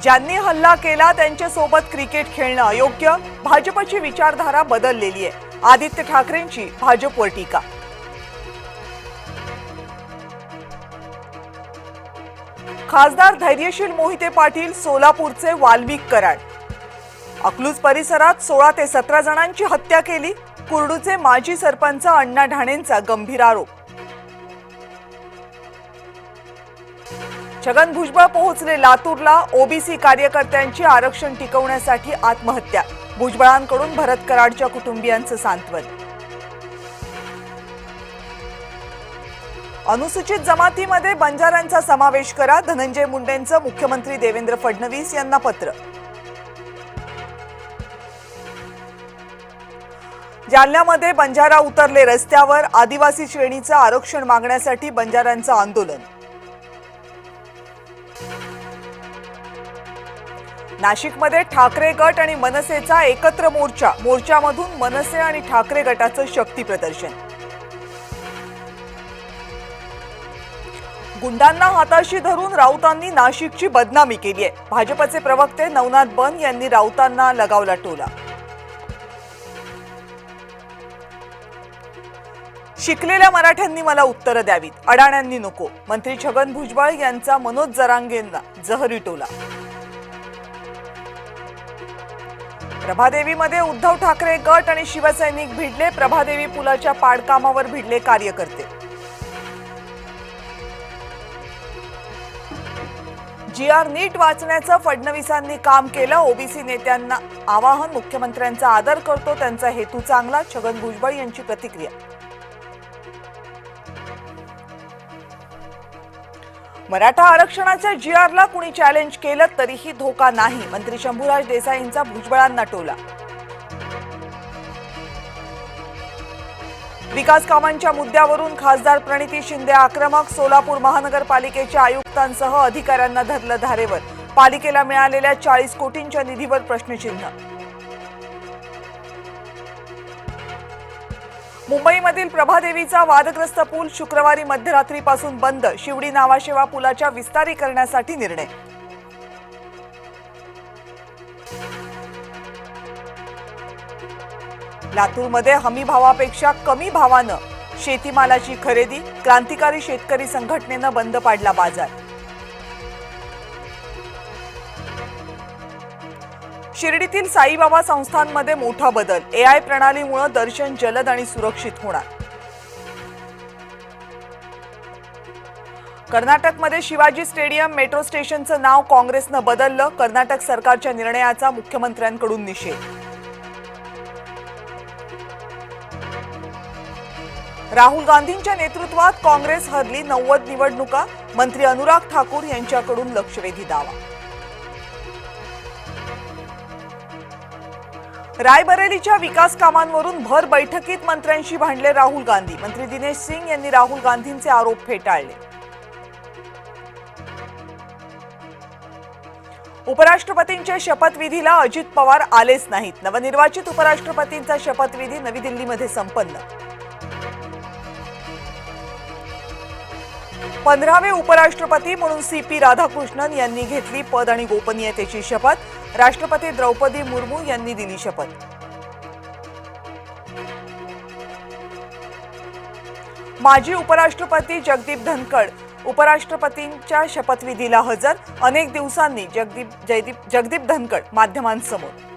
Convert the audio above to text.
ज्यांनी हल्ला केला त्यांच्यासोबत क्रिकेट खेळणं अयोग्य, भाजपची विचारधारा बदललेली आहे। आदित्य ठाकरेंची भाजपवर टीका। खासदार धैर्यशील मोहिते पाटील सोलापूरचे वाल्मिक कराड। अकलूज परिसरात 16 ते 17 जणांची हत्या केली। कुर्डूचे माजी सरपंच अण्णा ढाणेंचा गंभीर आरोप। छगन भुजबळ पोहोचले लातूरला। ओबीसी कार्यकर्त्यांची आरक्षण टिकवण्यासाठी आत्महत्या। भुजबळांकडून भरत कराडच्या कुटुंबियांचं सांत्वन। अनुसूचित जमातीमध्ये बंजारांचा समावेश करा, धनंजय मुंडेंचं मुख्यमंत्री देवेंद्र फडणवीस यांना पत्र। जालन्यामध्ये बंजारा उतरले रस्त्यावर। आदिवासी श्रेणीचं आरक्षण मागण्यासाठी बंजारांचं आंदोलन। नाशिकमध्ये ठाकरे गट आणि मनसेचा एकत्र मोर्चा। मोर्चामधून मनसे आणि ठाकरे गटाचं शक्ती प्रदर्शन। गुंडांना हाताशी धरून राऊतांनी नाशिकची बदनामी केली आहे। भाजपचे प्रवक्ते नवनाथ बन यांनी राऊतांना लगावला टोला। शिकलेल्या मराठ्यांनी मला उत्तरं द्यावीत, अडाण्यांनी नको। मंत्री छगन भुजबळ यांचा मनोज जरांगेंना जहरी टोला। प्रभादेवीमध्ये उद्धव ठाकरे गट आणि शिवसैनिक भिडले। प्रभादेवी पुलाच्या पाडकामावर भिडले कार्यकर्ते। जीआर नीट वाचण्याचं फडणवीसांनी काम केलं। ओबीसी नेत्यांना आवाहन, मुख्यमंत्र्यांचा आदर करतो, त्यांचा हेतू चांगला। छगन भुजबळ यांची प्रतिक्रिया। मराठा आरक्षणाच्या जीआरला कुणी चॅलेंज केलं तरीही धोका नाही। मंत्री शंभूराज देसाईंचा भुजबळांना टोला। विकास कामांच्या मुद्द्यावरून खासदार प्रणिती शिंदे आक्रमक। सोलापूर महानगरपालिकेच्या आयुक्तांसह अधिकाऱ्यांना धरलं धारेवर। पालिकेला मिळालेल्या 40 कोटींच्या निधीवर प्रश्नचिन्ह। मुंबईमधील प्रभादेवीचा वादग्रस्त पूल शुक्रवारी मध्यरात्रीपासून बंद। शिवडी नावाशेवा पुलाच्या विस्तारीकरणासाठी निर्णय। लातूरमध्ये हमी भावापेक्षा कमी भावानं शेतीमालाची खरेदी। क्रांतिकारी शेतकरी संघटनेनं बंद पाडला बाजार। शिर्डीतील साईबाबा संस्थांमध्ये मोठा बदल। एआय प्रणालीमुळे दर्शन जलद आणि सुरक्षित होणार। कर्नाटकमध्ये शिवाजी स्टेडियम मेट्रो स्टेशनचं नाव काँग्रेसनं बदललं। कर्नाटक सरकारच्या निर्णयाचा मुख्यमंत्र्यांकडून निषेध। राहुल गांधींच्या नेतृत्वात काँग्रेस हरली 90 निवडणुका। मंत्री अनुराग ठाकूर यांच्याकडून लक्षवेधी दावा। रायबरेलीच्या विकास कामांवरून भर बैठकीत मंत्र्यांशी भांडले राहुल गांधी। मंत्री दिनेश सिंग यांनी राहुल गांधींचे आरोप फेटाळले। उपराष्ट्रपतींच्या शपथविधीला अजित पवार आलेच नाहीत। नवनिर्वाचित उपराष्ट्रपतींचा शपथविधी नवी दिल्लीमध्ये संपन्न। 15वे उपराष्ट्रपती म्हणून सीपी राधाकृष्णन यांनी घेतली पद आणि गोपनीयतेची शपथ। राष्ट्रपती द्रौपदी मुर्मू यांनी दिली शपथ। माजी उपराष्ट्रपती जगदीप धनखड उपराष्ट्रपतींच्या शपथविधीला हजर। अनेक दिवसांनी जगदीप धनखड माध्यमांसमोर।